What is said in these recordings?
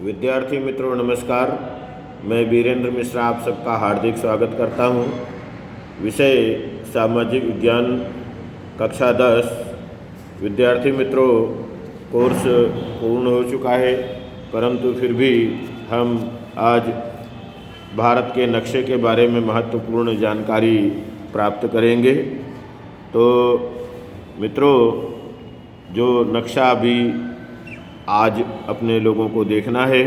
विद्यार्थी मित्रों नमस्कार। मैं वीरेंद्र मिश्रा आप सबका हार्दिक स्वागत करता हूं। विषय सामाजिक विज्ञान कक्षा 10। विद्यार्थी मित्रों, कोर्स पूर्ण हो चुका है, परंतु फिर भी हम आज भारत के नक्शे के बारे में महत्वपूर्ण जानकारी प्राप्त करेंगे। तो मित्रों, जो नक्शा अभी आज अपने लोगों को देखना है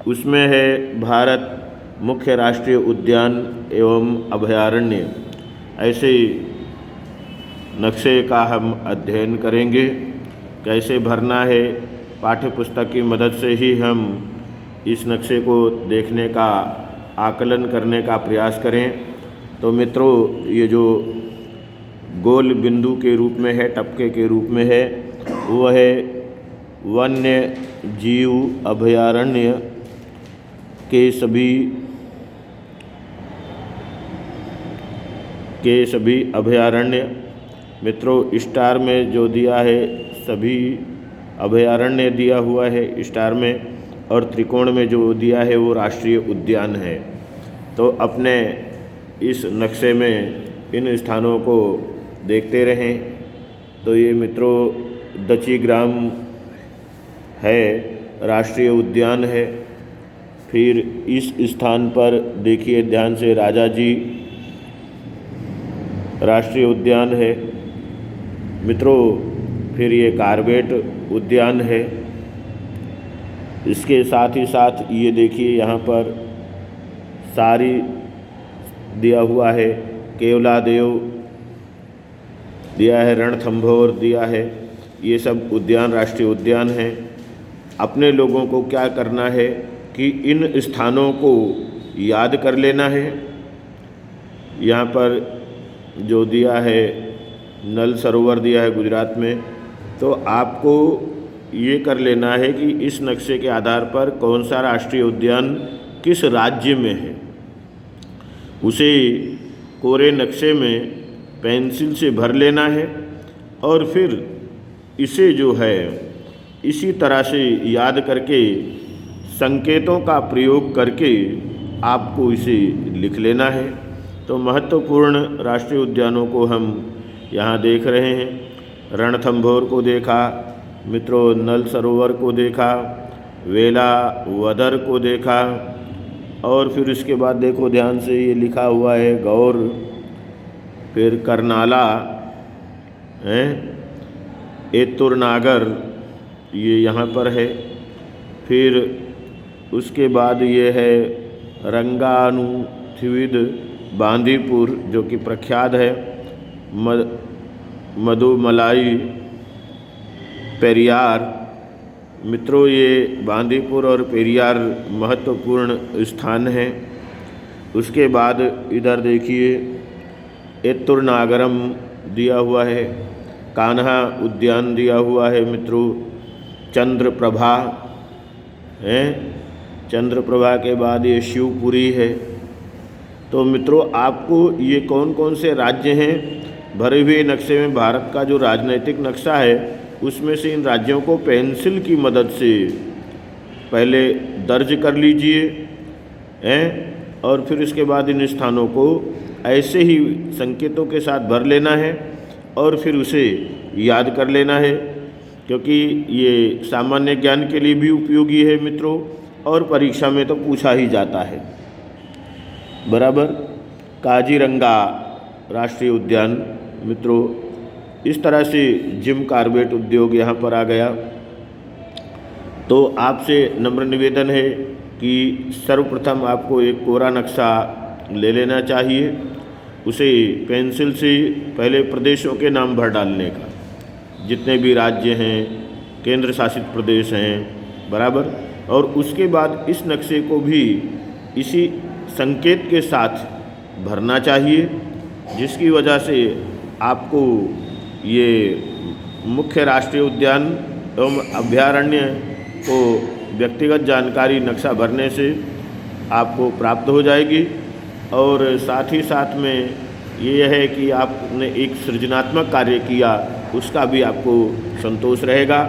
उसमें है भारत मुख्य राष्ट्रीय उद्यान एवं अभयारण्य। ऐसे नक्शे का हम अध्ययन करेंगे। कैसे भरना है, पाठ्य पुस्तक की मदद से ही हम इस नक्शे को देखने का आकलन करने का प्रयास करें। तो मित्रों, ये जो गोल बिंदु के रूप में है, टपके के रूप में है, वो है वन्य जीव अभयारण्य के सभी अभयारण्य। मित्रों, स्टार में जो दिया है सभी अभयारण्य दिया हुआ है स्टार में, और त्रिकोण में जो दिया है वो राष्ट्रीय उद्यान है। तो अपने इस नक्शे में इन स्थानों को देखते रहें। तो ये मित्रों दची ग्राम है, राष्ट्रीय उद्यान है। फिर इस स्थान पर देखिए ध्यान से, राजा जी राष्ट्रीय उद्यान है। मित्रों, फिर ये कार्बेट उद्यान है। इसके साथ ही साथ ये देखिए यहाँ पर सारी दिया हुआ है, केवलादेव दिया है, रणथंभौर दिया है। ये सब उद्यान राष्ट्रीय उद्यान हैं। अपने लोगों को क्या करना है कि इन स्थानों को याद कर लेना है। यहाँ पर जो दिया है नल सरोवर दिया है गुजरात में, तो आपको ये कर लेना है कि इस नक्शे के आधार पर कौन सा राष्ट्रीय उद्यान किस राज्य में है, उसे कोरे नक्शे में पेंसिल से भर लेना है। और फिर इसे जो है इसी तरह से याद करके संकेतों का प्रयोग करके आपको इसे लिख लेना है। तो महत्वपूर्ण राष्ट्रीय उद्यानों को हम यहाँ देख रहे हैं। रणथंभौर को देखा मित्रों, नल सरोवर को देखा, वेलावदर को देखा, और फिर इसके बाद देखो ध्यान से ये लिखा हुआ है गौर, फिर करनाला है, एतुरनागर ये यहाँ पर है। फिर उसके बाद ये है रंगानुथिविद बांदीपुर जो कि प्रख्यात है, मधुमलाई पेरियार। मित्रों, ये बांदीपुर और पेरियार महत्वपूर्ण स्थान हैं। उसके बाद इधर देखिए एतुरनागरम दिया हुआ है, कान्हा उद्यान दिया हुआ है। मित्रों, चंद्रप्रभा है, चंद्रप्रभा के बाद ये शिवपुरी है। तो मित्रों, आपको ये कौन कौन से राज्य हैं भरे हुए नक्शे में, भारत का जो राजनीतिक नक्शा है उसमें से इन राज्यों को पेंसिल की मदद से पहले दर्ज कर लीजिए हैं, और फिर इसके बाद इन स्थानों को ऐसे ही संकेतों के साथ भर लेना है और फिर उसे याद कर लेना है, क्योंकि ये सामान्य ज्ञान के लिए भी उपयोगी है मित्रों, और परीक्षा में तो पूछा ही जाता है बराबर। काजीरंगा राष्ट्रीय उद्यान मित्रों, इस तरह से जिम कार्बेट उद्योग यहाँ पर आ गया। तो आपसे नम्र निवेदन है कि सर्वप्रथम आपको एक कोरा नक्शा ले लेना चाहिए, उसे पेंसिल से पहले प्रदेशों के नाम भर डालने का, जितने भी राज्य हैं, केंद्र शासित प्रदेश हैं बराबर। और उसके बाद इस नक्शे को भी इसी संकेत के साथ भरना चाहिए, जिसकी वजह से आपको ये मुख्य राष्ट्रीय उद्यान एवं अभयारण्य को व्यक्तिगत जानकारी नक्शा भरने से आपको प्राप्त हो जाएगी। और साथ ही साथ में ये है कि आपने एक सृजनात्मक कार्य किया, उसका भी आपको संतोष रहेगा।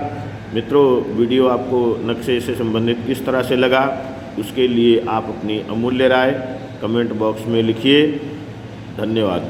मित्रों, वीडियो आपको नक्शे से संबंधित किस तरह से लगा, उसके लिए आप अपनी अमूल्य राय कमेंट बॉक्स में लिखिए। धन्यवाद।